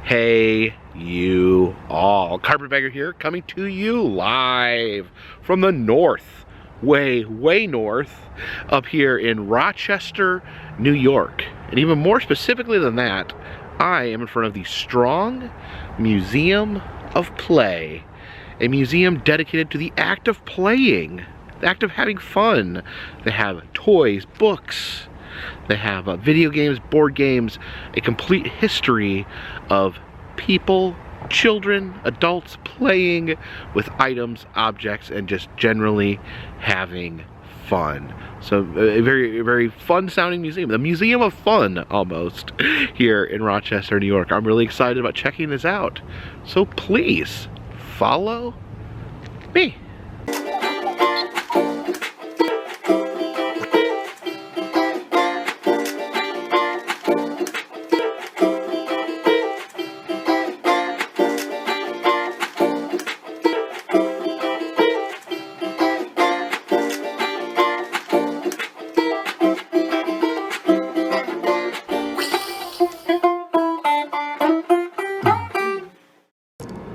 Hey, you all. Carpetbagger here, coming to you live from the north, way north, up here in Rochester, New York. And even more specifically than that, I am in front of the Strong Museum of Play, a museum dedicated to the act of playing, the act of having fun. They have toys, books, they have video games, board games, a complete history of people, children, adults playing with items, objects, and just generally having fun. So a very fun sounding museum, the Museum of Fun almost, here in Rochester, New York. I'm really excited about checking this out. So please follow me.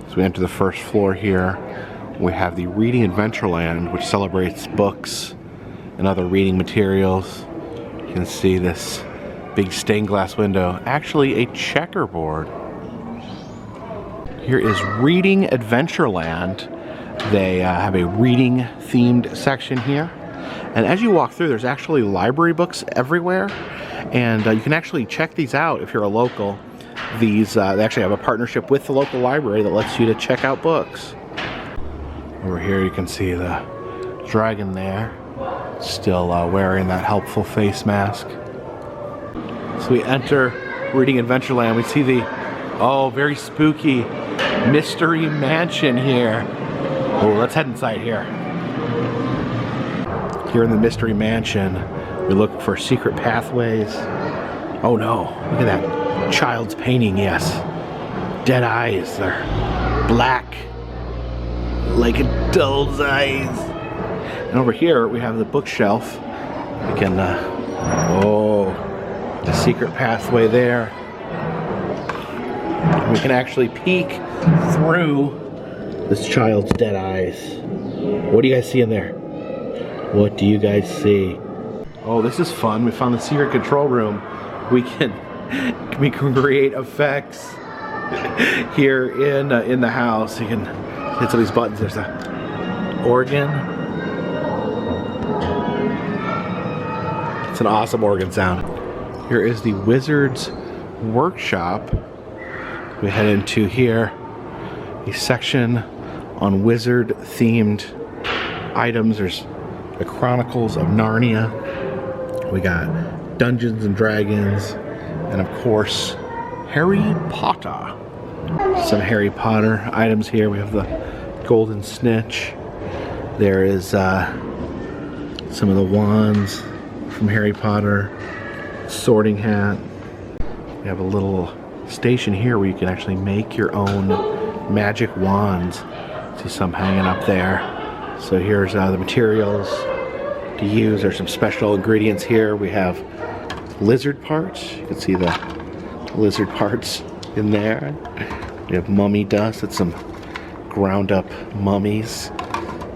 So we enter the first floor here. We have the Reading Adventureland, which celebrates books and other reading materials. You can see this big stained glass window, actually a checkerboard. Here is Reading Adventureland. They have a reading themed section here. And as you walk through, there's actually library books everywhere. And you can actually check these out if you're a local. These, they actually have a partnership with the local library that lets you to check out books. Over here you can see the dragon there, still wearing that helpful face mask. So we enter Reading Adventureland. We see the, very spooky mystery mansion here. Oh, let's head inside here. Here in the mystery mansion, we look for secret pathways. Oh no, look at that. Child's painting, yes. Dead eyes, they're black, like a doll's eyes. And over here we have the bookshelf. We can, the secret pathway there. We can actually peek through this child's dead eyes. What do you guys see in there? What do you guys see? Oh, this is fun. We found the secret control room. We can create effects here in the house. You can hit some of these buttons. There's an organ. It's an awesome organ sound. Here is the Wizard's Workshop. We head into here, a section on wizard themed items. There's the Chronicles of Narnia. We got Dungeons and Dragons. And of course, Harry Potter. Some Harry Potter items here. We have the golden snitch. There is some of the wands from Harry Potter. Sorting hat. We have a little station here where you can actually make your own magic wands. See some hanging up there. So here's the materials to use. There's some special ingredients here. We have lizard parts. You can see the lizard parts in there. We have mummy dust. That's some ground up mummies.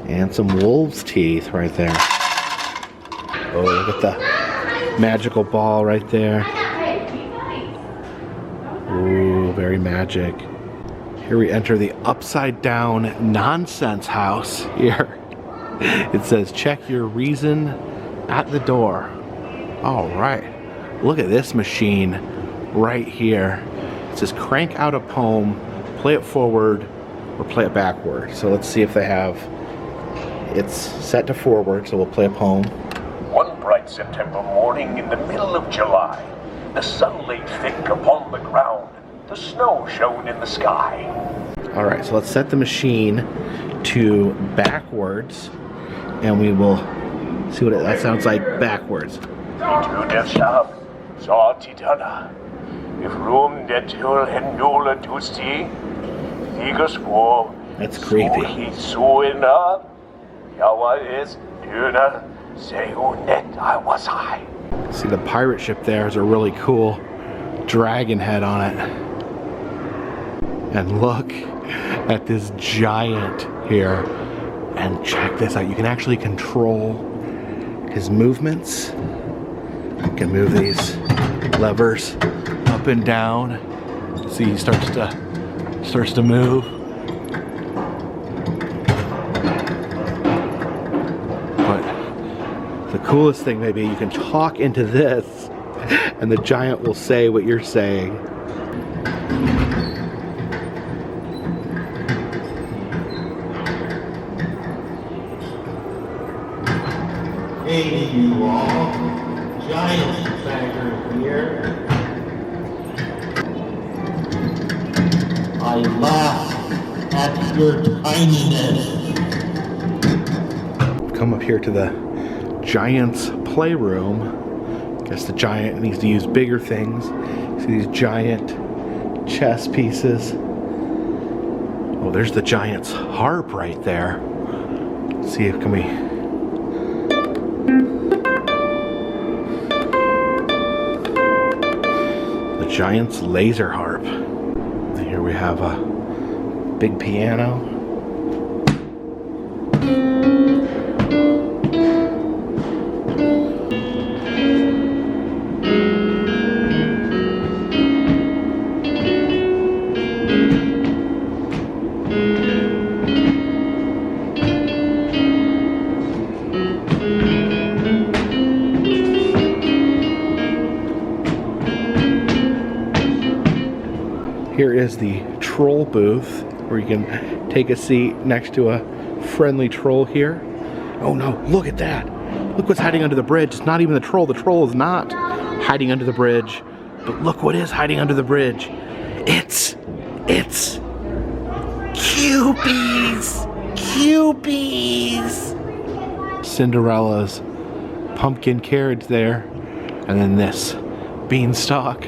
And some wolves' teeth right there. Oh, look at the magical ball right there. Ooh, very magic. Here we enter the upside down nonsense house here. It says, check your reason at the door. All right. Look at this machine right here. It says crank out a poem, play it forward, or play it backward. So let's see if they have, it's set to forward, so we'll play a poem. One bright September morning in the middle of July, the sun lay thick upon the ground, the snow shone in the sky. All right, so let's set the machine to backwards, and we will see what that sounds like backwards. That's creepy. See, the pirate ship there has a really cool dragon head on it. And look at this giant here. And check this out. You can actually control his movements. You can move these levers up and down. See, he starts to move. But the coolest thing maybe, you can talk into this and the giant will say what you're saying. Hey you all, Carpetbagger here. I laugh at your tininess. Come up here to the giant's playroom. Guess the giant needs to use bigger things. See these giant chess pieces. Oh, there's the giant's harp right there. Let's see if can we. The giant's laser harp. And here we have a big piano. Here is the troll booth where you can take a seat next to a friendly troll here. Oh no, look at that. Look what's hiding under the bridge. It's not even the troll. The troll is not hiding under the bridge. But look what is hiding under the bridge. It's Cupies! Cupies! Cinderella's pumpkin carriage there. And then this beanstalk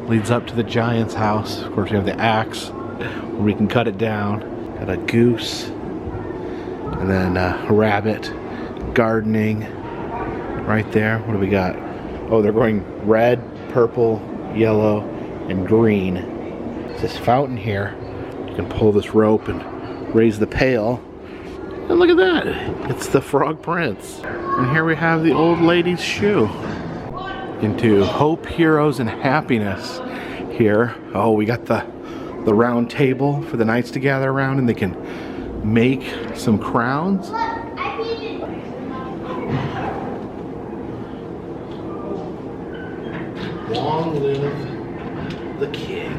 leads up to the giant's house. Of course, we have the axe where we can cut it down. Got a goose, and then a rabbit gardening right there. What do we got? Oh, they're going red, purple, yellow, and green. There's this fountain here. You can pull this rope and raise the pail. And look at that. It's the Frog Prince. And here we have the old lady's shoe. Into Hope, Heroes, and Happiness here. Oh, we got the round table for the knights to gather around and they can make some crowns. Long live the king.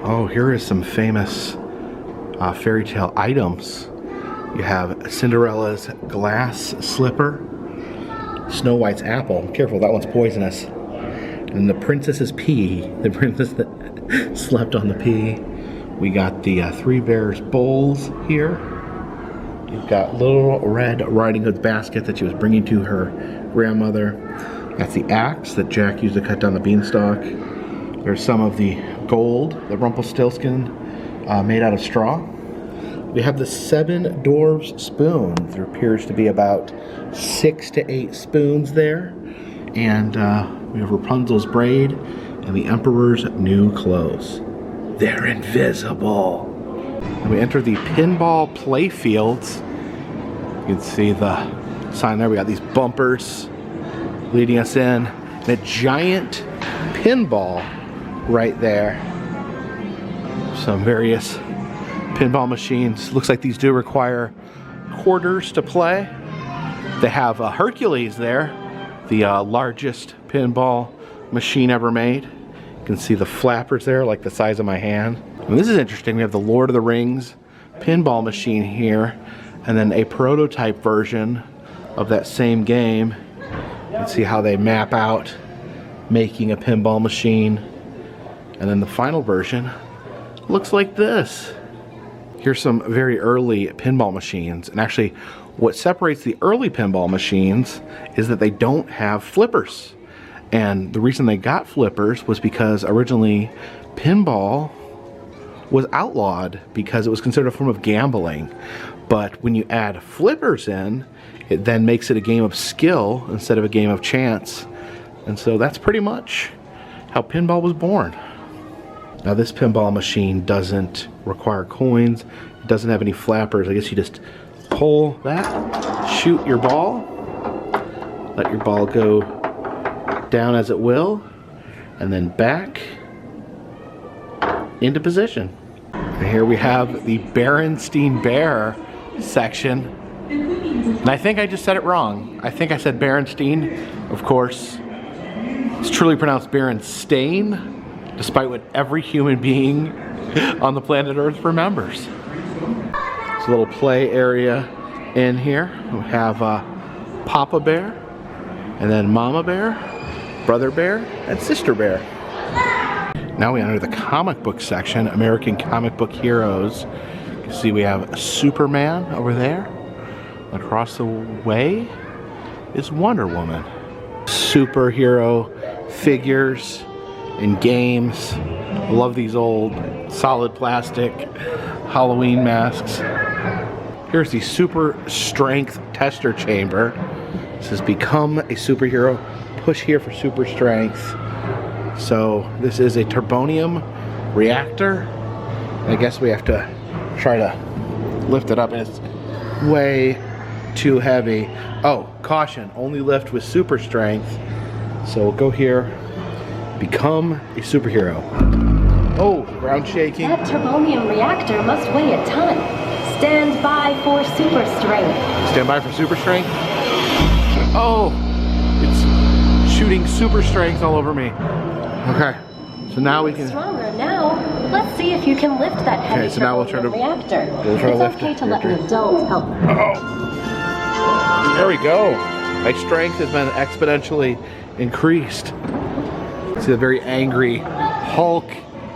Oh, here is some famous fairy tale items. You have Cinderella's glass slipper, Snow White's apple. Careful, that one's poisonous. And the princess's pea, the princess that slept on the pea. We got the Three Bears bowls here. You've got Little Red Riding Hood's basket that she was bringing to her grandmother. That's the axe that Jack used to cut down the beanstalk. There's some of the gold, the Rumpelstiltskin made out of straw. We have the 7 Dwarves spoon. There appears to be about 6 to 8 spoons there. And we have Rapunzel's braid and the Emperor's new clothes. They're invisible. And we enter the pinball play fields. You can see the sign there. We got these bumpers leading us in. And a giant pinball right there. Some various pinball machines. Looks like these do require quarters to play. They have a Hercules there, the largest pinball machine ever made. You can see the flappers there, like the size of my hand. And this is interesting. We have the Lord of the Rings pinball machine here, and then a prototype version of that same game. You can see how they map out making a pinball machine. And then the final version looks like this. Here's some very early pinball machines. And actually, what separates the early pinball machines is that they don't have flippers. And the reason they got flippers was because originally pinball was outlawed because it was considered a form of gambling. But when you add flippers in, it then makes it a game of skill instead of a game of chance. And so that's pretty much how pinball was born. Now this pinball machine doesn't require coins. It doesn't have any flappers. I guess you just pull that, shoot your ball, let your ball go down as it will, and then back into position. And here we have the Berenstein Bear section. And I think I just said it wrong. I think I said Berenstein. Of course, it's truly pronounced Berenstain, despite what every human being on the planet Earth remembers. It's a little play area in here. We have Papa Bear, and then Mama Bear, Brother Bear, and Sister Bear. Now we enter the comic book section, American comic book heroes. You can see we have Superman over there. Across the way is Wonder Woman. Superhero figures and games. I love these old solid plastic Halloween masks. Here's the super strength tester chamber. It says become a superhero. Push here for super strength. So this is a turbonium reactor. I guess we have to try to lift it up, and it's way too heavy. Oh, caution, only lift with super strength. So we'll go here, become a superhero. Oh, ground shaking. That turbonium reactor must weigh a ton. Stand by for super strength. Stand by for super strength. Oh, it's shooting super strength all over me. Okay, so now we can... Stronger now. Let's see if you can lift that heavy Okay, so now we'll try to reactor. We'll try to lift It's okay it. to let an adult help. There we go. My strength has been exponentially increased. See the very angry Hulk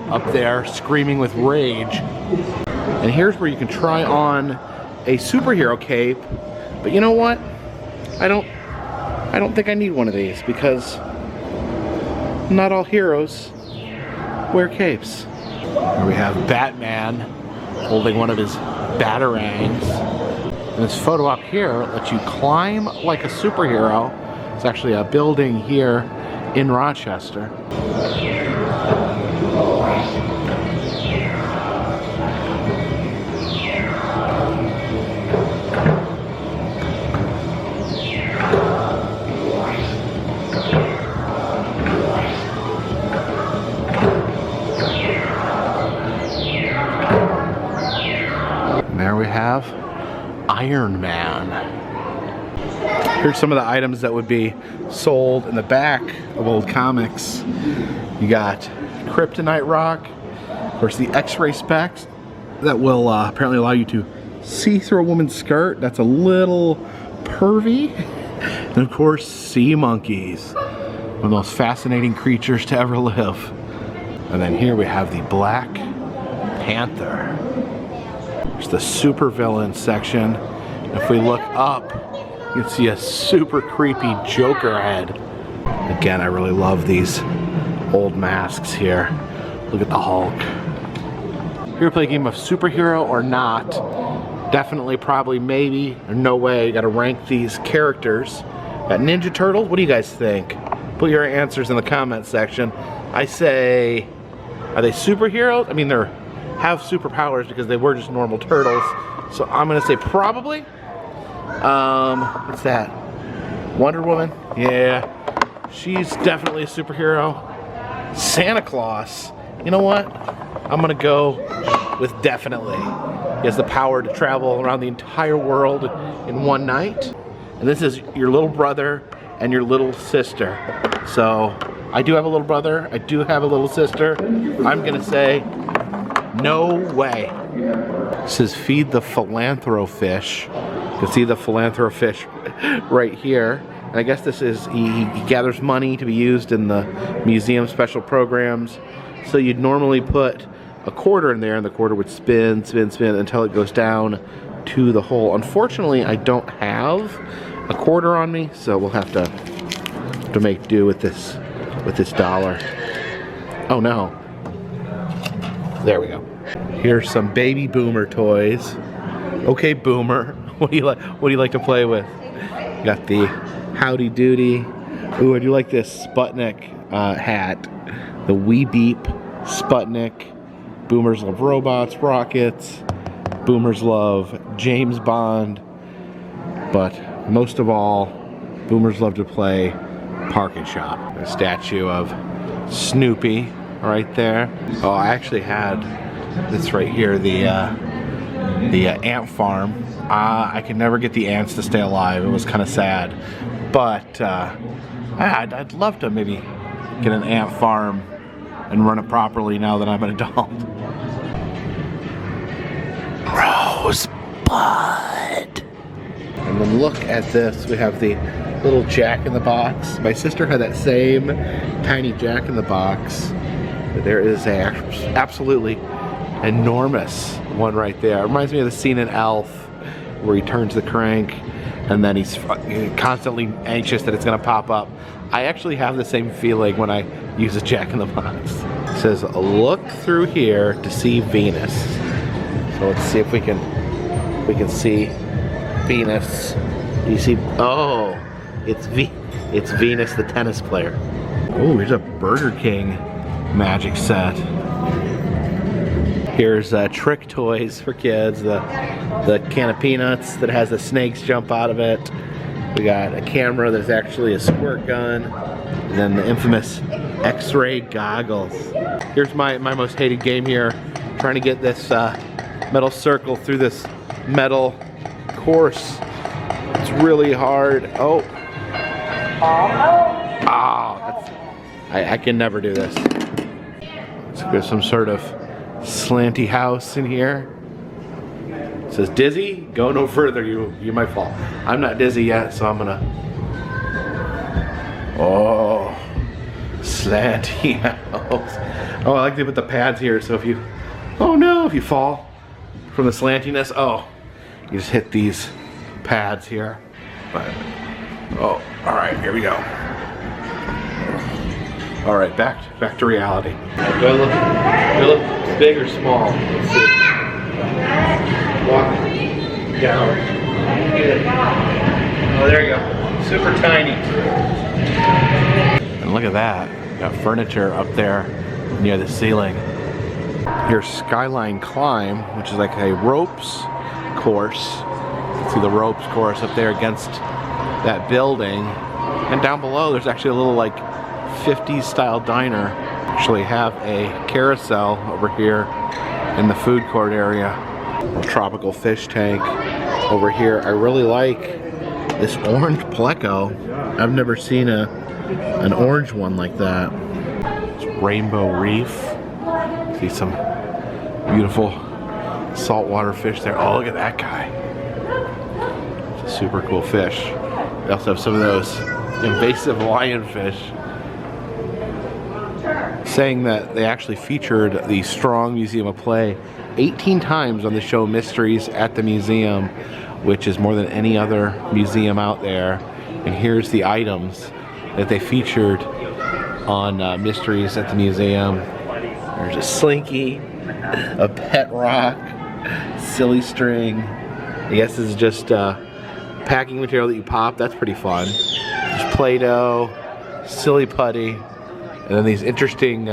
up there screaming with rage. And here's where you can try on a superhero cape. But you know what? I don't think I need one of these because not all heroes wear capes. Here we have Batman holding one of his batarangs. And this photo up here lets you climb like a superhero. It's actually a building here in Rochester. And there we have Iron Man. Here's some of the items that would be sold in the back of old comics. You got Kryptonite Rock, of course the X-ray specs that will apparently allow you to see through a woman's skirt. That's a little pervy. And of course sea monkeys, one of the most fascinating creatures to ever live. And then here we have the Black Panther. There's the supervillain section. If we look up, you can see a super creepy Joker head. Again, I really love these old masks here. Look at the Hulk. Here we play a game of superhero or not. Definitely, probably, maybe, or no way. You gotta rank these characters. Got Ninja Turtles. What do you guys think? Put your answers in the comment section. I say, are they superheroes? I mean, they have superpowers because they were just normal turtles. So I'm gonna say probably. What's that? Wonder Woman? Yeah, she's definitely a superhero. Santa Claus, you know what? I'm gonna go with definitely. He has the power to travel around the entire world in one night. And this is your little brother and your little sister. So I do have a little brother, I do have a little sister. I'm gonna say no way. It says feed the philanthrofish. You can see the philanthrofish right here. And I guess this is, he gathers money to be used in the museum special programs. So you'd normally put a quarter in there and the quarter would spin, spin, spin until it goes down to the hole. Unfortunately, I don't have a quarter on me, so we'll have to make do with this dollar. Oh no. There we go. Here's some baby Boomer toys. Okay, Boomer, what do you like to play with? You got the Howdy Doody. Ooh, I do like this Sputnik hat. the Wee Beep, Sputnik, Boomers Love Robots, Rockets, Boomers Love James Bond, but most of all, Boomers love to play Park and Shop. A statue of Snoopy right there. Oh, I actually had this right here, the ant farm. I could never get the ants to stay alive. It was kind of sad, but I'd love to maybe get an ant farm and run it properly now that I'm an adult. Rosebud. And then look at this. We have the little Jack in the Box. My sister had that same tiny Jack in the Box. There is a absolutely enormous one right there. It reminds me of the scene in Elf where he turns the crank and then he's constantly anxious that it's going to pop up. I actually have the same feeling when I use a Jack in the Box. It says, look through here to see Venus. So let's see if we can see Venus. You see, oh, it's Venus the tennis player. Oh, here's a Burger King magic set. Here's trick toys for kids. The can of peanuts that has the snakes jump out of it. We got a camera that's actually a squirt gun. And then the infamous X-ray goggles. Here's my most hated game here. Trying to get this metal circle through this metal course. It's really hard. Oh. I can never do this. There's some sort of slanty house in here. It says dizzy, go no further, you might fall. I'm not dizzy yet, so I'm gonna. Oh, slanty house. Oh, I like to put the pads here, so if you, oh no, if you fall from the slantiness, oh, you just hit these pads here. But, oh, all right, here we go. All right, back to reality. Do I look big or small? Let's see. Walk down. Oh, there you go. Super tiny. And look at that. Got furniture up there near the ceiling. Here's Skyline Climb, which is like a ropes course. See the ropes course up there against that building. And down below, there's actually a little like 50s style diner. Actually have a carousel over here in the food court area. A tropical fish tank over here. I really like this orange Pleco. I've never seen an orange one like that. It's Rainbow Reef. See some beautiful saltwater fish there. Oh, look at that guy. It's a super cool fish. They also have some of those invasive lionfish. Saying that they actually featured the Strong Museum of Play 18 times on the show Mysteries at the Museum, which is more than any other museum out there. And here's the items that they featured on Mysteries at the Museum. There's a slinky, a pet rock, silly string. I guess this is just packing material that you pop. That's pretty fun. There's Play-Doh, silly putty, and then these interesting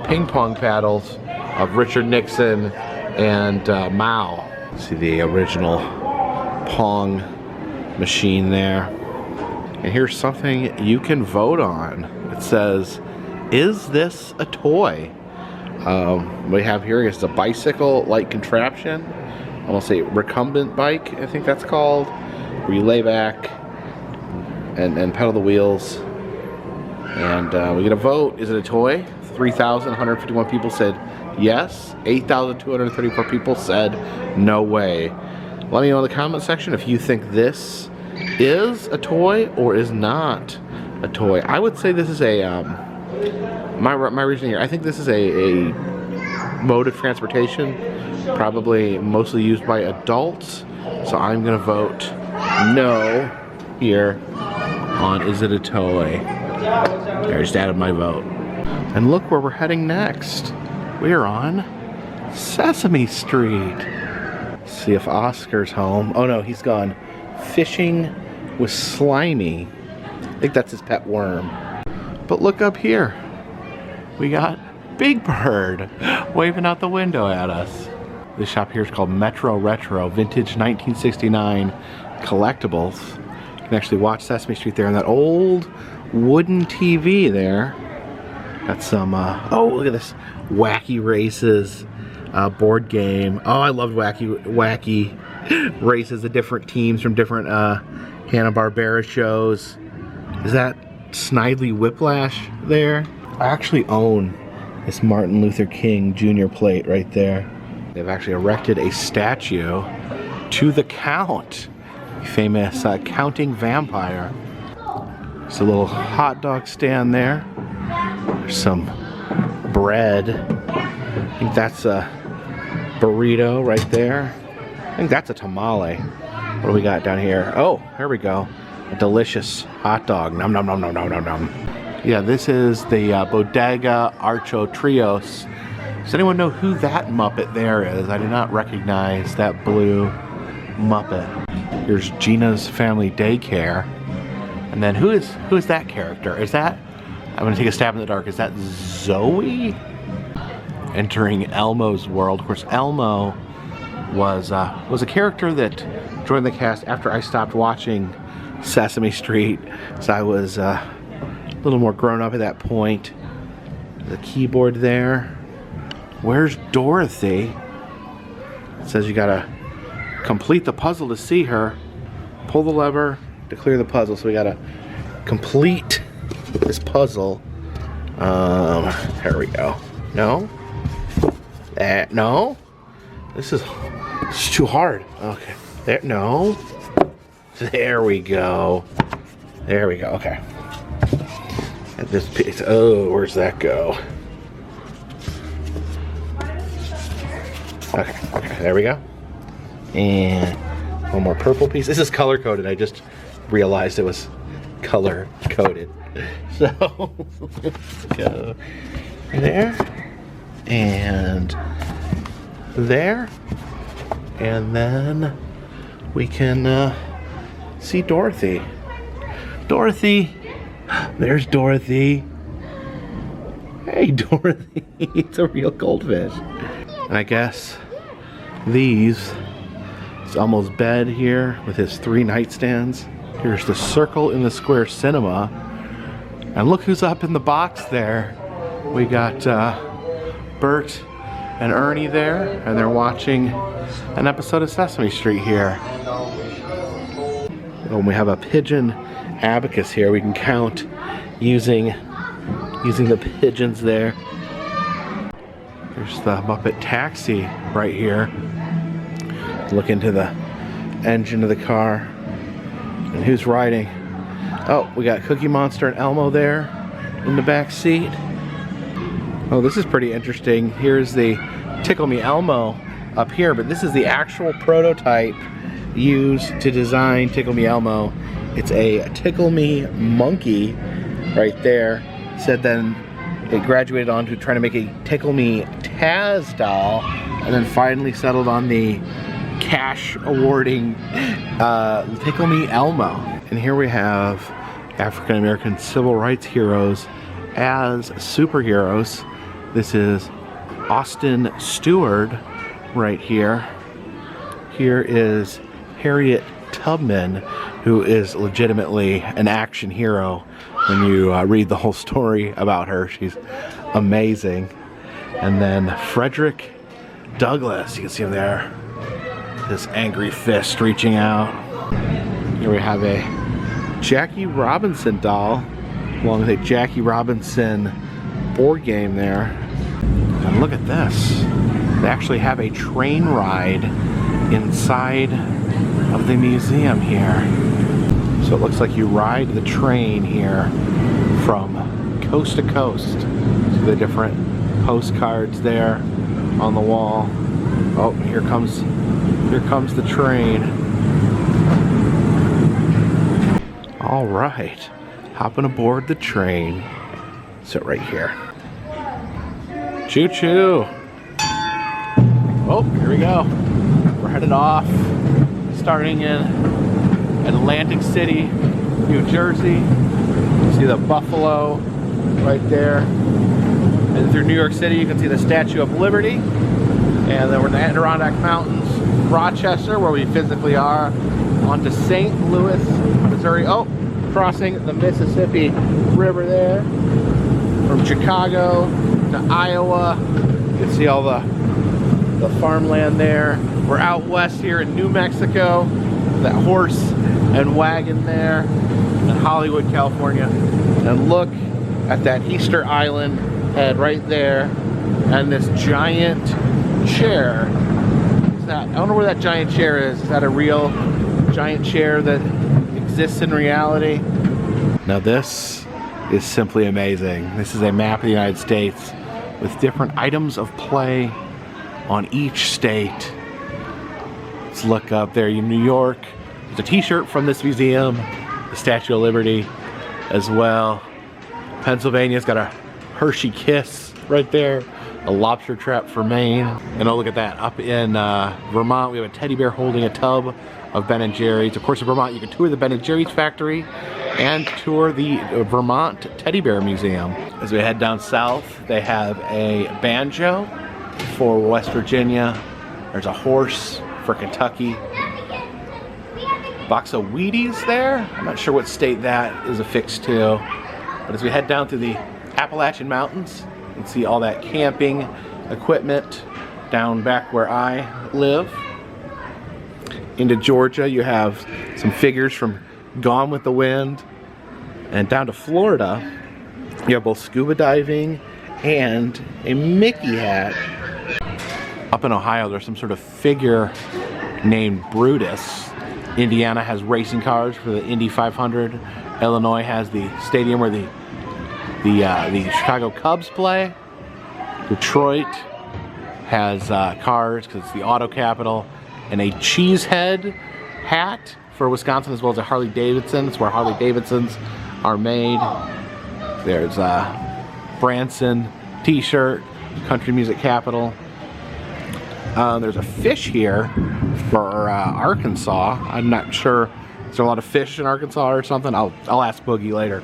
ping pong paddles of Richard Nixon and Mao. See the original Pong machine there. And here's something you can vote on. It says, is this a toy? We have here is a bicycle-like contraption. I want to say recumbent bike, I think that's called. Where you lay back and pedal the wheels. And we get a vote. Is it a toy? 3,151 people said yes. 8,234 people said no way. Let me know in the comment section if you think this is a toy or is not a toy. I would say this is a, my reasoning here, I think this is a mode of transportation, probably mostly used by adults. So I'm gonna vote no here on is it a toy. I just added my vote. And look where we're heading next. We're on Sesame Street. See if Oscar's home. Oh no, he's gone fishing with Slimy. I think that's his pet worm. But look up here. we got Big Bird waving out the window at us. This shop here is called Metro Retro, vintage 1969 collectibles. You can actually watch Sesame Street there on that old wooden TV there. Got some, oh, look at this. Wacky Races board game. Oh, I loved Wacky Races, the different teams from different Hanna-Barbera shows. Is that Snidely Whiplash there? I actually own this Martin Luther King Jr. plate right there. They've actually erected a statue to the Count, famous counting vampire. There's a little hot dog stand there. There's some bread. I think that's a burrito right there. I think that's a tamale. What do we got down here? Oh, here we go. A delicious hot dog. Nom nom nom nom nom nom nom. Yeah, this is the Bodega Archo Trios. Does anyone know who that Muppet there is? I do not recognize that blue Muppet. Here's Gina's Family Daycare. And then who is that character? Is that, I'm gonna take a stab in the dark, is that Zoe? Entering Elmo's world. Of course, Elmo was a character that joined the cast after I stopped watching Sesame Street. So I was a little more grown up at that point. The keyboard there. Where's Dorothy? It says you gotta complete the puzzle to see her. Pull the lever to clear the puzzle. So we gotta complete this puzzle. Here we go. No? No? This is too hard. Okay. There, no. There we go. There we go. Okay. At this piece. Oh, where's that go? Okay, there we go. And one more purple piece. This is color coded. I just realized it was color coded. So let's go there and there, and then we can see Dorothy. Dorothy, there's Dorothy. Hey Dorothy, it's a real goldfish. And I guess these, it's Elmo's bed here with his 3 nightstands. Here's the Circle in the Square Cinema. And look who's up in the box there. We got Bert and Ernie there, and they're watching an episode of Sesame Street here. And we have a pigeon abacus here. We can count using the pigeons there. There's the Muppet Taxi right here. Look into the engine of the car. And who's riding? Oh, we got Cookie Monster and Elmo there in the back seat. Oh, this is pretty interesting. Here's the Tickle Me Elmo up here, but this is the actual prototype used to design Tickle Me Elmo. It's a Tickle Me Monkey right there. Said then it graduated on to trying to make a Tickle Me Taz doll, and then finally settled on the cash awarding Tickle Me Elmo. And here we have African American civil rights heroes as superheroes. This is Austin Stewart right here. Here is Harriet Tubman, who is legitimately an action hero. When you read the whole story about her, she's amazing. And then Frederick Douglass, you can see him there. This angry fist reaching out. Here we have a Jackie Robinson doll, along with a Jackie Robinson board game there. And look at this. They actually have a train ride inside of the museum here. So it looks like you ride the train here from coast to coast. See the different postcards there on the wall. Oh, here comes the train. All right, hopping aboard the train. Sit right here. Choo choo. Oh, here we go. We're headed off, starting in Atlantic City, New Jersey. See the buffalo right there. And through New York City, you can see the Statue of Liberty. And then we're in the Adirondack Mountains, Rochester, where we physically are, on to St. Louis, Missouri. Oh, crossing the Mississippi River there. From Chicago to Iowa. You can see all the farmland there. We're out west here in New Mexico. That horse and wagon there in Hollywood, California. And look at that Easter Island head right there. And this giant chair. I don't know where that giant chair is. Is that a real giant chair that exists in reality? Now this is simply amazing. This is a map of the United States with different items of play on each state. Let's look up there in New York. There's a t-shirt from this museum, the Statue of Liberty as well. Pennsylvania's got a Hershey Kiss right there, a lobster trap for Maine. And oh, look at that, up in Vermont, we have a teddy bear holding a tub of Ben & Jerry's. Of course, in Vermont, you can tour the Ben & Jerry's factory and tour the Vermont Teddy Bear Museum. As we head down south, they have a banjo for West Virginia. There's a horse for Kentucky. Box of Wheaties there. I'm not sure what state that is affixed to. But as we head down through the Appalachian Mountains, you can see all that camping equipment down back where I live. Into Georgia, you have some figures from Gone with the Wind. And down to Florida, you have both scuba diving and a Mickey hat. Up in Ohio, there's some sort of figure named Brutus. Indiana has racing cars for the Indy 500. Illinois has the stadium where the Chicago Cubs play. Detroit has cars because it's the auto capital. And a Cheesehead hat for Wisconsin, as well as a Harley Davidson. It's where Harley Davidsons are made. There's a Branson t-shirt, country music capital. There's a fish here for Arkansas. I'm not sure. Is there a lot of fish in Arkansas or something? I'll ask Boogie later.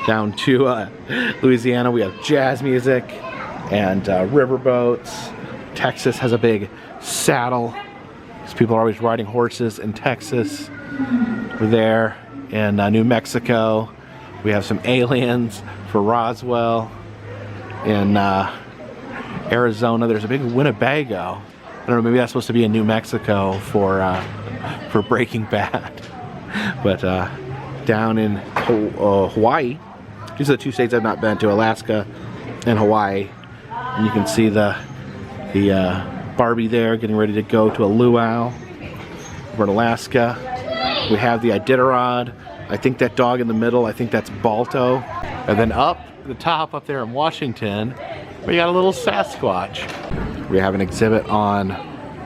Down to Louisiana, we have jazz music and riverboats. Texas has a big saddle. Because people are always riding horses in Texas. We're there in New Mexico. We have some aliens for Roswell. In Arizona, there's a big Winnebago. I don't know, maybe that's supposed to be in New Mexico for Breaking Bad. But down in Hawaii, these are the two states I've not been to, Alaska and Hawaii. And you can see the Barbie there getting ready to go to a luau. Over in Alaska, we have the Iditarod. I think that dog in the middle, I think that's Balto. And then up the top up there in Washington, we got a little Sasquatch. We have an exhibit on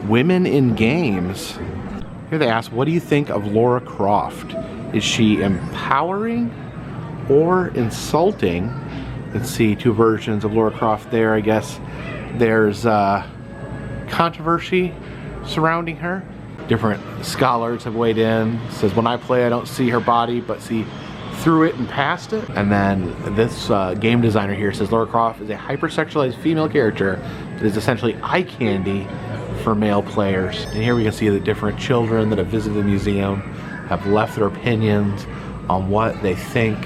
women in games. Here they ask, what do you think of Lara Croft? Is she empowering or insulting? Let's see, two versions of Lara Croft there, I guess. There's controversy surrounding her. Different scholars have weighed in. It says, when I play, I don't see her body, but see through it and past it. And then this game designer here says Lara Croft is a hypersexualized female character that is essentially eye candy for male players. And here we can see the different children that have visited the museum have left their opinions on what they think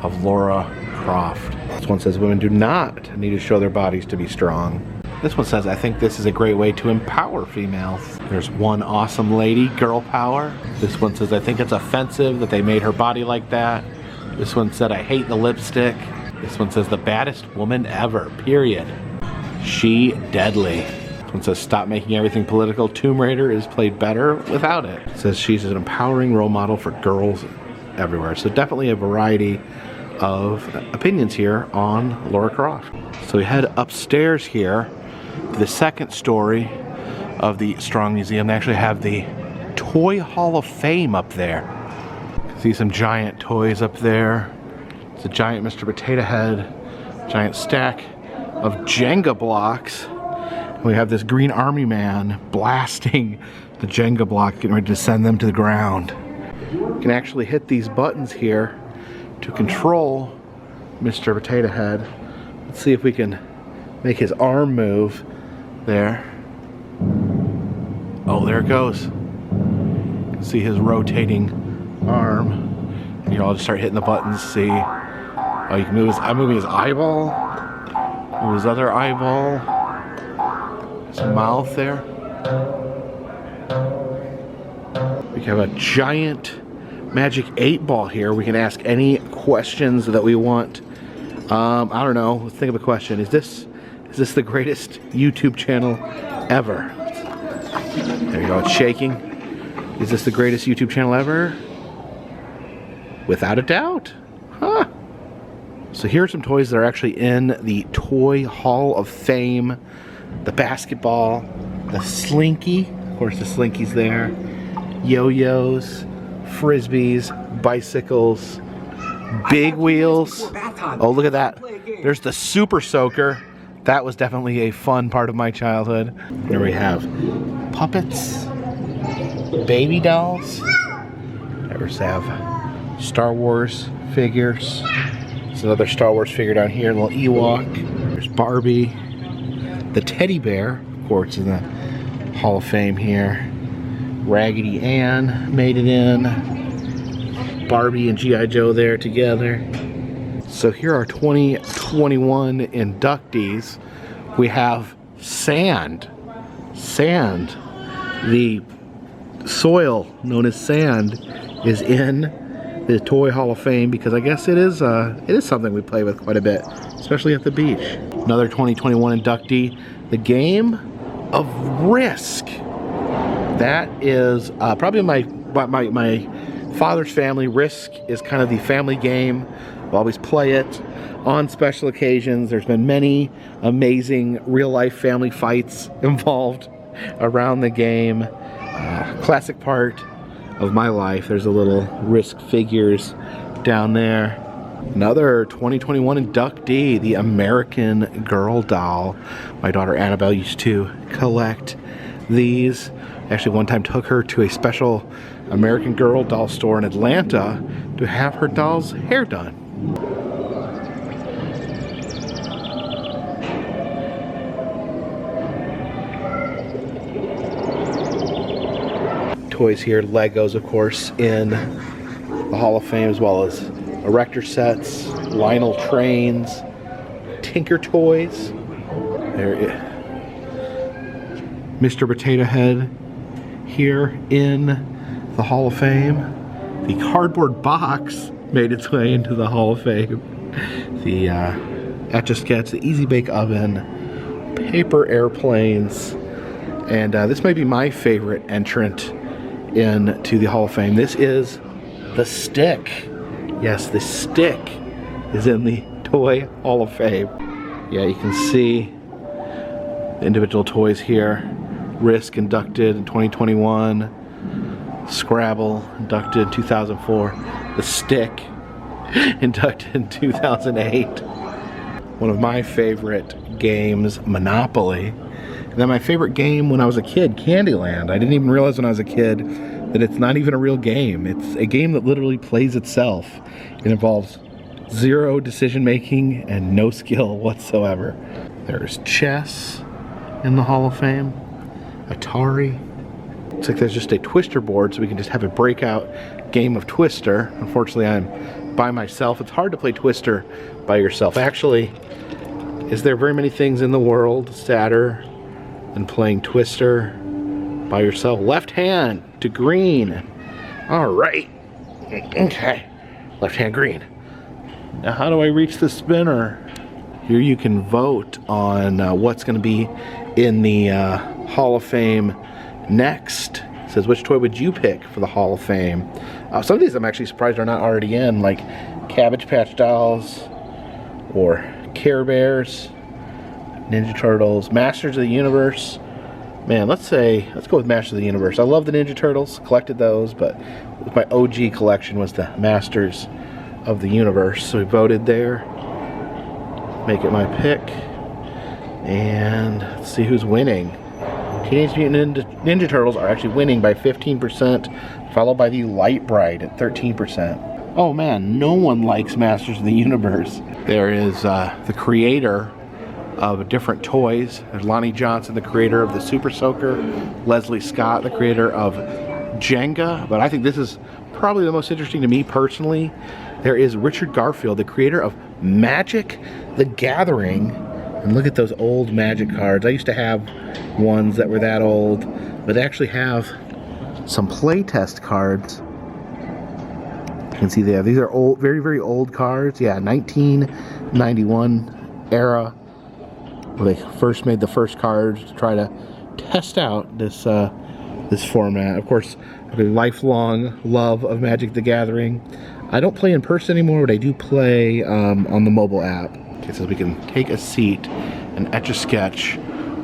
of Lara Croft. This one says women do not need to show their bodies to be strong. This one says, I think this is a great way to empower females. There's one awesome lady, girl power. This one says, I think it's offensive that they made her body like that. This one said, I hate the lipstick. This one says, the baddest woman ever, period. She deadly. This one says, stop making everything political. Tomb Raider is played better without it. It says she's an empowering role model for girls everywhere. So definitely a variety of opinions here on Lara Croft. So we head upstairs here. The second story of the Strong Museum. They actually have the Toy Hall of Fame up there. You can see some giant toys up there. It's a giant Mr. Potato Head, giant stack of Jenga blocks. And we have this Green Army Man blasting the Jenga block, getting ready to send them to the ground. You can actually hit these buttons here to control Mr. Potato Head. Let's see if we can make his arm move there. Oh, there it goes. You can see his rotating arm. And you all just start hitting the buttons. See? Oh, you can move his. I'm moving his eyeball. Move his other eyeball. His mouth there. We have a giant magic 8-ball here. We can ask any questions that we want. I don't know. Let's think of a question. Is this the greatest YouTube channel ever? There you go. It's shaking. Is this the greatest YouTube channel ever? Without a doubt. Huh. So here are some toys that are actually in the Toy Hall of Fame. The basketball, the Slinky. Of course, the Slinky's there. Yo-yos, frisbees, bicycles, big wheels. Oh, look at that. There's the Super Soaker. That was definitely a fun part of my childhood. There we have puppets, baby dolls. There's have Star Wars figures. There's another Star Wars figure down here, a little Ewok. There's Barbie. The teddy bear, of course, in the Hall of Fame here. Raggedy Ann made it in. Barbie and G.I. Joe there together. So here are 2021 inductees. We have sand. Sand. The soil known as sand is in the Toy Hall of Fame because I guess it is something we play with quite a bit, especially at the beach. Another 2021 inductee, the game of Risk. That is probably my father's family. Risk is kind of the family game. We'll always play it on special occasions. There's been many amazing real-life family fights involved around the game. Classic part of my life. There's a little Risk figures down there. Another 2021 inductee, the American Girl doll. My daughter Annabelle used to collect these. Actually, one time took her to a special American Girl doll store in Atlanta to have her doll's hair done. Toys here, Legos, of course, in the Hall of Fame, as well as erector sets, Lionel trains, Tinker Toys. There it is. Mr. Potato Head here in the Hall of Fame. The cardboard box made its way into the Hall of Fame. The Etch-a-Sketch, the Easy Bake Oven, paper airplanes, and this might be my favorite entrant into the Hall of Fame. This is the stick. Yes, the stick is in the Toy Hall of Fame. Yeah, you can see the individual toys here. Risk inducted in 2021. Scrabble inducted in 2004. The stick inducted in 2008. One of my favorite games, Monopoly. And then my favorite game when I was a kid, Candyland. I didn't even realize when I was a kid that it's not even a real game. It's a game that literally plays itself. It involves zero decision making and no skill whatsoever. There's chess in the Hall of Fame. Atari. Looks like there's just a Twister board, so we can just have a breakout game of Twister. Unfortunately, I'm by myself. It's hard to play Twister by yourself. Actually, is there very many things in the world sadder than playing Twister by yourself? Left hand to green. All right. Okay. Left hand green. Now, how do I reach the spinner? Here you can vote on what's going to be in the Hall of Fame next. It says, which toy would you pick for the Hall of Fame? Some of these I'm actually surprised are not already in, like Cabbage Patch Dolls or Care Bears, Ninja Turtles, Masters of the Universe. Man, let's go with Masters of the Universe. I love the Ninja Turtles, collected those, but my OG collection was the Masters of the Universe. So we voted there. Make it my pick. And let's see who's winning. Teenage Mutant Ninja Turtles are actually winning by 15%, followed by the Light Bride at 13%. Oh man, no one likes Masters of the Universe. There is the creator of different toys. There's Lonnie Johnson, the creator of the Super Soaker, Leslie Scott, the creator of Jenga, but I think this is probably the most interesting to me personally. There is Richard Garfield, the creator of Magic the Gathering, and look at those old Magic cards. I used to have ones that were that old, but they actually have some playtest cards. You can see there, these are old, very, very old cards. Yeah, 1991 era, where they first made the first cards to try to test out this this format. Of course, a lifelong love of Magic the Gathering. I don't play in person anymore, but I do play on the mobile app. Okay, so we can take a seat and Etch-a-Sketch.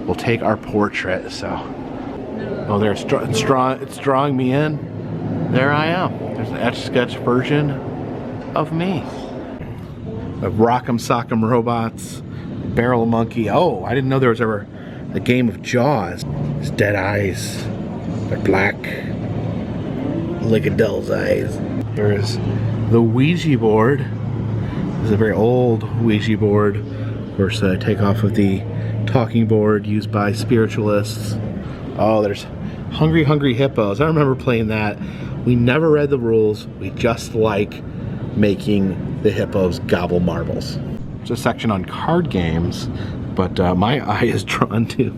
We'll take our portrait. So, oh, there it's drawing me in. There I am. There's an Etch-a-Sketch version of me. Of Rock'em Sock'em Robots, Barrel Monkey. Oh, I didn't know there was ever a game of Jaws. It's dead eyes. They're black, like a doll's eyes. There's the Ouija board. This is a very old Ouija board. Of course, take off of the talking board used by spiritualists. Oh, there's Hungry Hungry Hippos. I remember playing that. We never read the rules. We just like making the hippos gobble marbles. There's a section on card games, but my eye is drawn to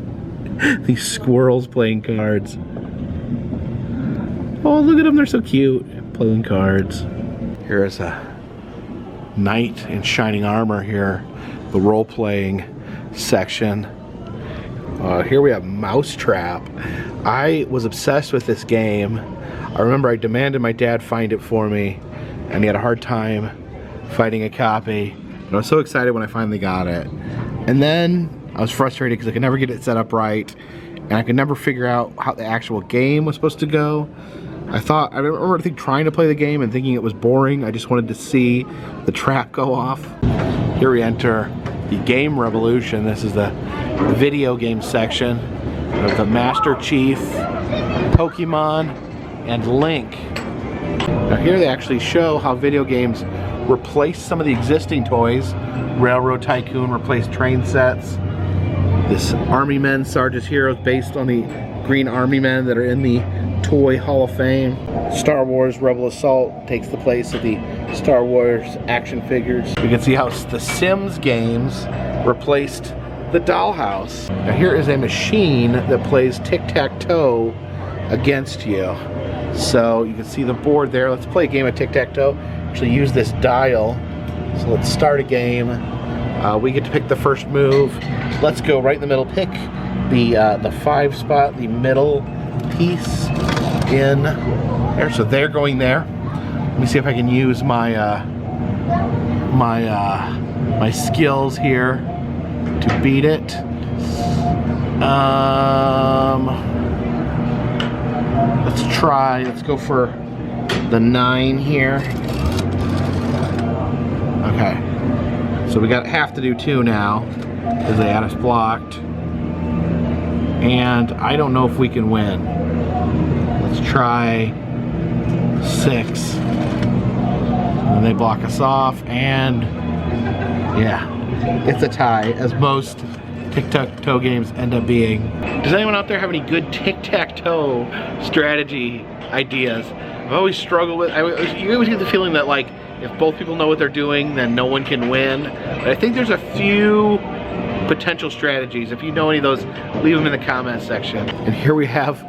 these squirrels playing cards. Oh, look at them, they're so cute, playing cards. Here is a knight in shining armor here, the role-playing section. Here we have Mousetrap. I was obsessed with this game. I remember I demanded my dad find it for me, and he had a hard time finding a copy. And I was so excited when I finally got it. And then I was frustrated because I could never get it set up right, and I could never figure out how the actual game was supposed to go. I remember trying to play the game and thinking it was boring. I just wanted to see the trap go off. Here we enter the Game Revolution. This is the video game section of the Master Chief, Pokemon, and Link. Now here they actually show how video games replace some of the existing toys. Railroad Tycoon replaced train sets. This Army Men, Sarge's Heroes, based on the Green Army Men that are in the Toy Hall of Fame. Star Wars Rebel Assault takes the place of the Star Wars action figures. We can see how the Sims games replaced the Dollhouse. Now here is a machine that plays tic-tac-toe against you. So you can see the board there. Let's play a game of tic-tac-toe. Actually use this dial. So let's start a game. We get to pick the first move. Let's go right in the middle. Pick the 5 spot, the middle piece in there. So they're going there. Let me see if I can use my my skills here to beat it. Let's try. Let's go for the 9 here. Okay. So we have to do 2 now because they had us blocked. And I don't know if we can win. Let's try 6. And they block us off, and yeah, it's a tie, as most tic-tac-toe games end up being. Does anyone out there have any good tic-tac-toe strategy ideas? I've always struggled with, you always get the feeling that like, if both people know what they're doing, then no one can win. But I think there's a few potential strategies. If you know any of those, leave them in the comments section. And here we have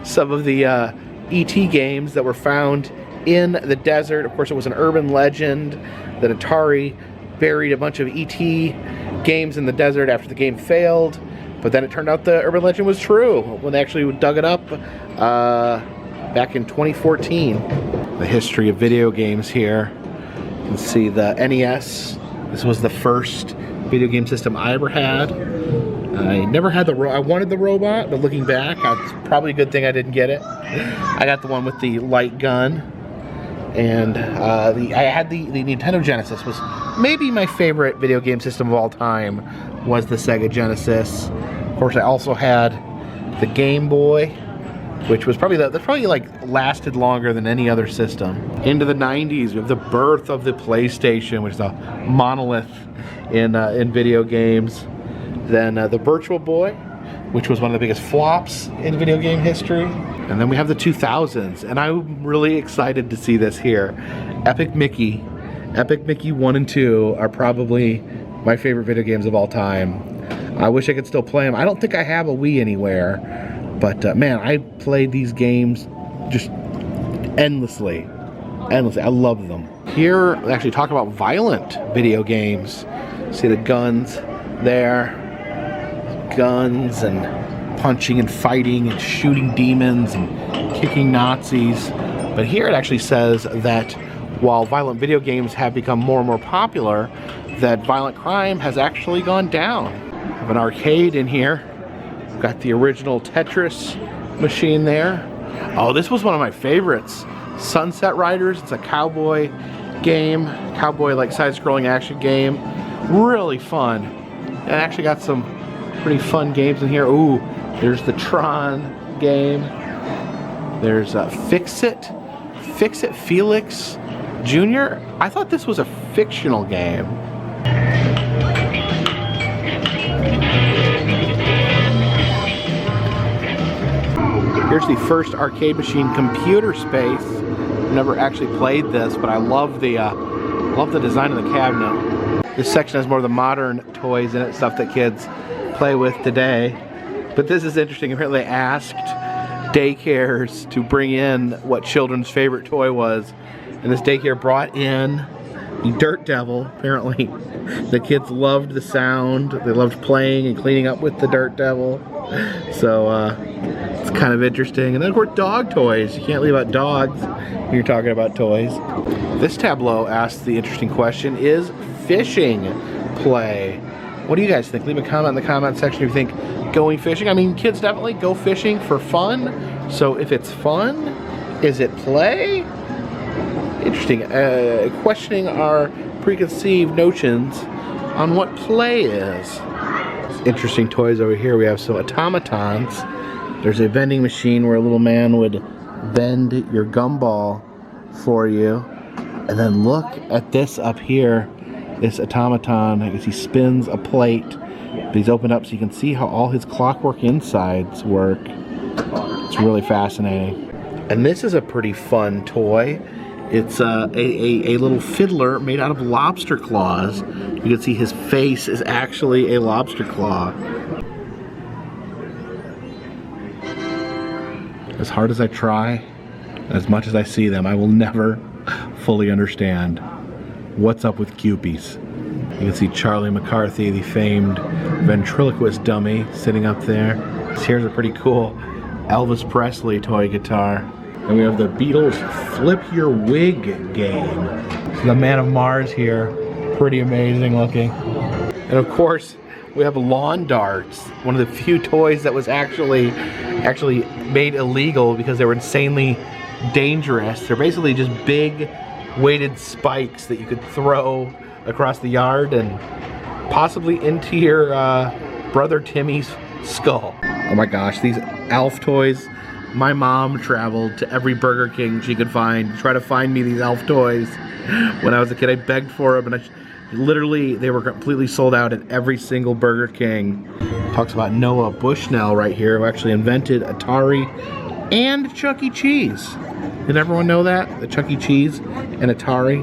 some of the E.T. games that were found in the desert. Of course, it was an urban legend that Atari buried a bunch of E.T. games in the desert after the game failed. But then it turned out the urban legend was true when they actually dug it up back in 2014. The history of video games here. You can see the NES. This was the first video game system I ever had. I never had I wanted the robot, but looking back, it's probably a good thing I didn't get it. I got the one with the light gun. And I had the Nintendo Genesis. Was maybe my favorite video game system of all time was the Sega Genesis. Of course, I also had the Game Boy, which was probably like lasted longer than any other system. Into the 90s, we have the birth of the PlayStation, which is a monolith in video games. Then the Virtual Boy, which was one of the biggest flops in video game history. And then we have the 2000s, and I'm really excited to see this here. Epic Mickey 1 and 2 are probably my favorite video games of all time. I wish I could still play them. I don't think I have a Wii anywhere, but man, I played these games just endlessly. I love them. Here, they actually talk about violent video games. See the guns there. Guns and punching and fighting and shooting demons and kicking Nazis. But here it actually says that while violent video games have become more and more popular, that violent crime has actually gone down. We have an arcade in here. We've got the original Tetris machine there. Oh, this was one of my favorites. Sunset Riders. It's a cowboy game. Cowboy like side-scrolling action game. Really fun. And actually got some pretty fun games in here. Ooh, there's the Tron game. There's Fix-It Felix Jr. I thought this was a fictional game. Here's the first arcade machine, Computer Space. Never actually played this, but I love the design of the cabinet. This section has more of the modern toys in it, stuff that kids play with today. But this is interesting. Apparently they asked daycares to bring in what children's favorite toy was, and this daycare brought in the Dirt Devil. Apparently the kids loved the sound. They loved playing and cleaning up with the Dirt Devil. So it's kind of interesting. And then of course dog toys. You can't leave out dogs when you're talking about toys. This tableau asks the interesting question, is fishing play? What do you guys think? Leave a comment in the comment section if you think going fishing. I mean, kids definitely go fishing for fun. So if it's fun, is it play? Interesting. Questioning our preconceived notions on what play is. Interesting toys over here. We have some automatons. There's a vending machine where a little man would bend your gumball for you. And then look at this up here. This automaton, I guess he spins a plate, but he's opened up so you can see how all his clockwork insides work. It's really fascinating. And this is a pretty fun toy. It's a little fiddler made out of lobster claws. You can see his face is actually a lobster claw. As hard as I try, as much as I see them, I will never fully understand what's up with Cupies. You can see Charlie McCarthy, the famed ventriloquist dummy, sitting up there. Here's a pretty cool Elvis Presley toy guitar. And we have the Beatles Flip Your Wig game. The Man of Mars here, pretty amazing looking. And of course, we have lawn darts, one of the few toys that was actually made illegal because they were insanely dangerous. They're basically just big weighted spikes that you could throw across the yard and possibly into your brother Timmy's skull. Oh my gosh, these Elf toys. My mom traveled to every Burger King she could find to try to find me these Elf toys. When I was a kid, I begged for them, and literally they were completely sold out at every single Burger King. Talks about Noah Bushnell right here, who actually invented Atari and Chuck E. Cheese. Did everyone know that? The Chuck E. Cheese and Atari,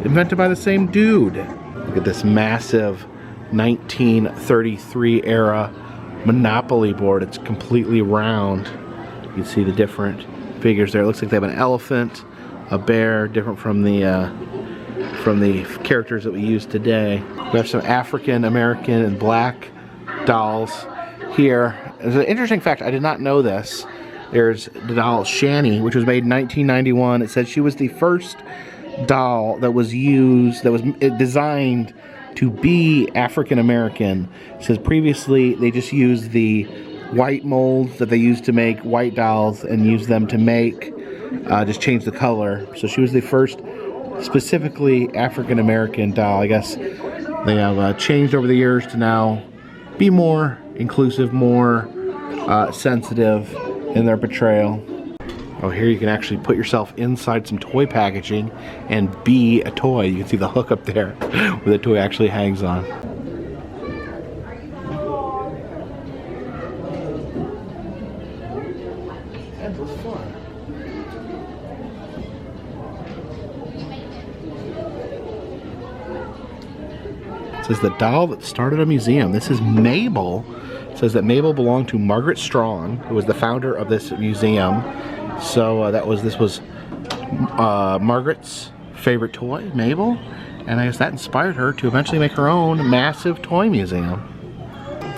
invented by the same dude. Look at this massive 1933 era Monopoly board. It's completely round. You can see the different figures there. It looks like they have an elephant, a bear, different from the characters that we use today. We have some African American and black dolls here. There's an interesting fact, I did not know this. There's the doll Shani, which was made in 1991. It said she was the first doll that was designed to be African American. It says previously they just used the white molds that they used to make white dolls and used them to make, just change the color. So she was the first specifically African American doll. I guess they have changed over the years to now be more inclusive, more sensitive in their portrayal. Oh, here you can actually put yourself inside some toy packaging and be a toy. You can see the hook up there where the toy actually hangs on. It says the doll that started a museum. This is Mabel. It says that Mabel belonged to Margaret Strong, who was the founder of this museum. So this was Margaret's favorite toy, Mabel, and I guess that inspired her to eventually make her own massive toy museum.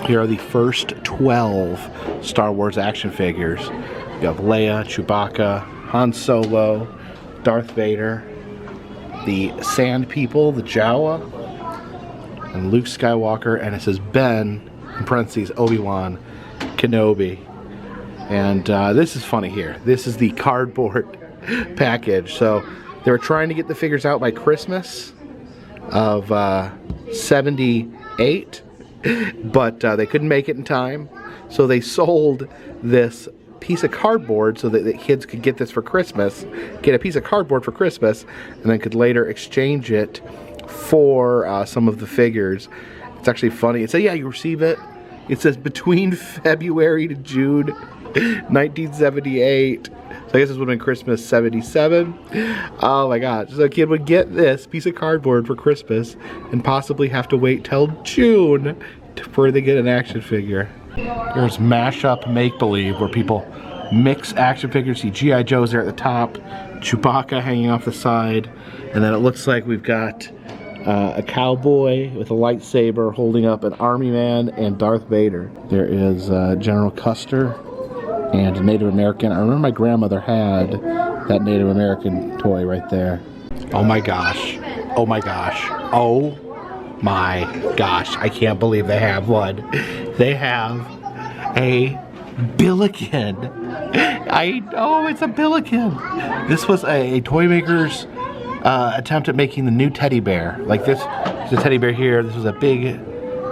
Here are the first 12 Star Wars action figures. You have Leia, Chewbacca, Han Solo, Darth Vader, the Sand People, the Jawa, and Luke Skywalker, and it says Ben, in parentheses, Obi-Wan Kenobi. And this is funny here. This is the cardboard package. So they were trying to get the figures out by Christmas of 78, but they couldn't make it in time. So they sold this piece of cardboard so that the kids could get this for Christmas, get a piece of cardboard for Christmas, and then could later exchange it for some of the figures. It's actually funny. It says, yeah, you receive it. It says between February to June 1978. So I guess this would have been Christmas 77. Oh my gosh. So a kid would get this piece of cardboard for Christmas and possibly have to wait till June before they get an action figure. Here's Mashup Make-Believe, where people mix action figures. See G.I. Joe's there at the top, Chewbacca hanging off the side, and then it looks like we've got a cowboy with a lightsaber holding up an army man and Darth Vader. There is General Custer and a Native American. I remember my grandmother had that Native American toy right there. Oh my gosh. Oh my gosh. Oh my gosh. I can't believe they have one. They have a Billiken. I know, it's a Billiken. This was a toy maker's attempt at making the new teddy bear. Like this is a teddy bear here. This was a big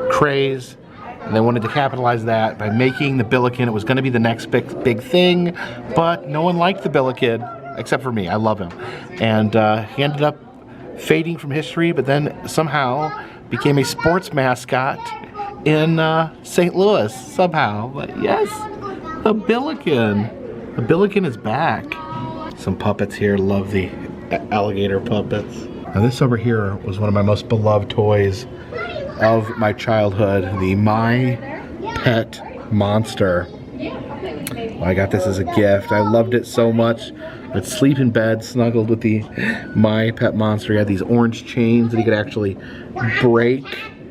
craze, and they wanted to capitalize that by making the Billiken. It was going to be the next big thing, but no one liked the Billiken except for me. I love him, and he ended up fading from history, but then somehow became a sports mascot in St. Louis somehow. But yes, the Billiken. The Billiken is back. Some puppets here. Love the alligator puppets. Now this over here was one of my most beloved toys of my childhood, the My Pet Monster. Well, I got this as a gift. I loved it so much. I'd sleep in bed snuggled with the My Pet Monster. He had these orange chains that he could actually break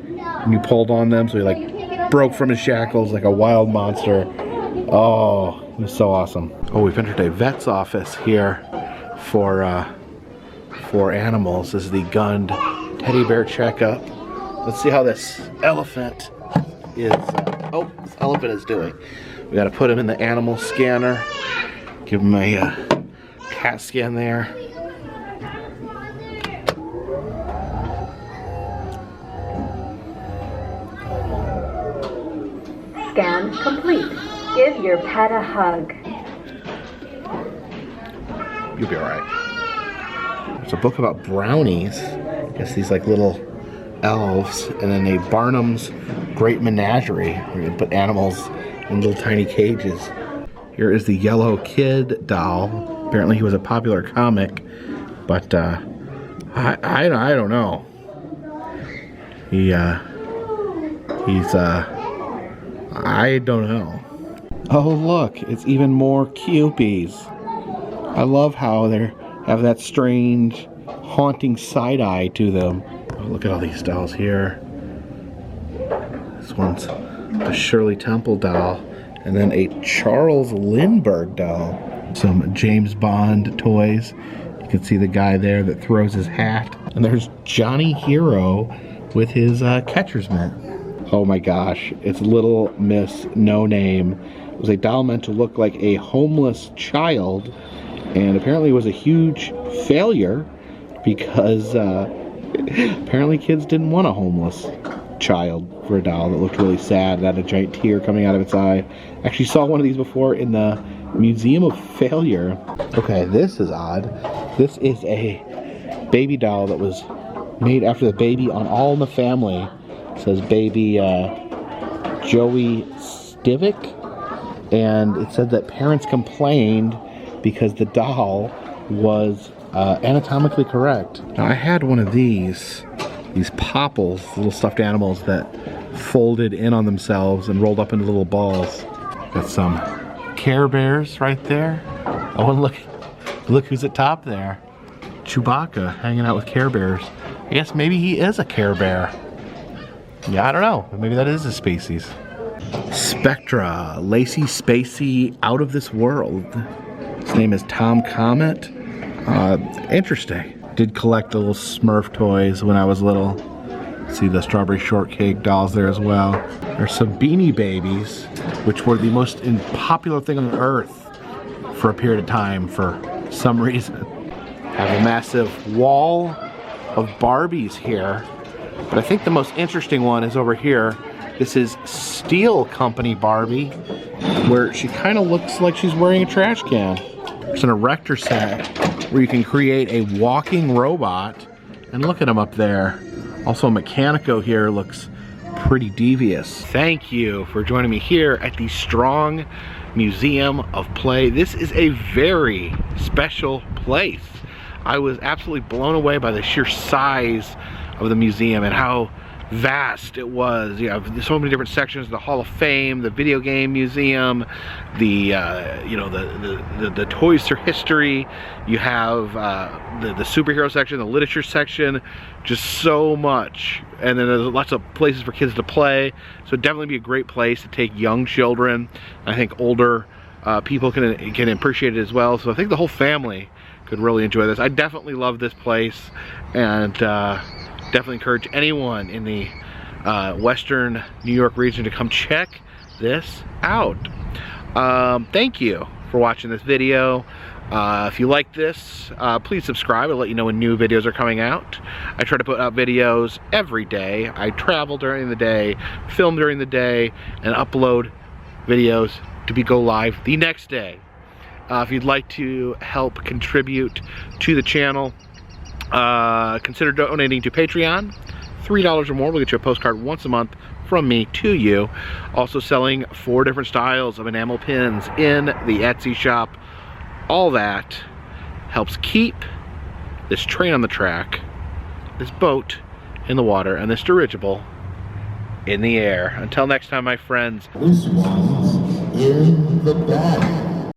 and you pulled on them, so he like broke from his shackles like a wild monster. Oh, it was so awesome. Oh, we've entered a vet's office here for animals. This is the Gund teddy bear checkup. Let's see how this elephant is. This elephant is doing. We got to put him in the animal scanner. Give him a CAT scan there. Scan complete. Give your pet a hug. You'll be alright. There's a book about brownies. I guess these like little elves, and then a Barnum's Great Menagerie, where you put animals in little tiny cages. Here is the Yellow Kid doll. Apparently he was a popular comic, but I don't know. I don't know. Oh look, it's even more Cupies. I love how they have that strange, haunting side eye to them. Oh, look at all these dolls here. This one's a Shirley Temple doll, and then a Charles Lindbergh doll. Some James Bond toys. You can see the guy there that throws his hat. And there's Johnny Hero with his catcher's mitt. Oh my gosh, it's Little Miss No Name. It was a doll meant to look like a homeless child, and apparently it was a huge failure because apparently kids didn't want a homeless child for a doll that looked really sad. It had a giant tear coming out of its eye. Actually saw one of these before in the Museum of Failure. Okay, this is odd. This is a baby doll that was made after the baby on All in the Family. It says baby Joey Stivic, and it said that parents complained because the doll was anatomically correct. Now, I had one of these popples, little stuffed animals that folded in on themselves and rolled up into little balls. Got some Care Bears right there. Oh, and look who's at top there. Chewbacca hanging out with Care Bears. I guess maybe he is a Care Bear. Yeah, I don't know. Maybe that is a species. Spectra, Lacey Spacey, out of this world. His name is Tom Comet. Interesting. Did collect the little Smurf toys when I was little. See the strawberry shortcake dolls there as well. There's some Beanie Babies, which were the most popular thing on earth for a period of time for some reason. Have a massive wall of Barbies here, but I think the most interesting one is over here. This is Steel Company Barbie, where she kind of looks like she's wearing a trash can. There's an erector set where you can create a walking robot, and look at him up there. Also, Mechanico here looks pretty devious. Thank you for joining me here at the Strong Museum of Play. This is a very special place. I was absolutely blown away by the sheer size of the museum and how vast it was. You have so many different sections: the Hall of Fame, the video game museum, the the toys through history. You have the superhero section, the literature section, just so much. And then there's lots of places for kids to play. So it'd definitely be a great place to take young children. I think older people can appreciate it as well. So I think the whole family could really enjoy this. I definitely love this place, and definitely encourage anyone in the Western New York region to come check this out. Thank you for watching this video. If you like this, please subscribe. I'll let you know when new videos are coming out. I try to put out videos every day. I travel during the day, film during the day, and upload videos to go live the next day. If you'd like to help contribute to the channel, consider donating to Patreon. $3 or more will get you a postcard once a month from me to you. Also selling 4 different styles of enamel pins in the Etsy shop. All that helps keep this train on the track, this boat in the water, and this dirigible in the air. Until next time, my friends. This one's in the bag.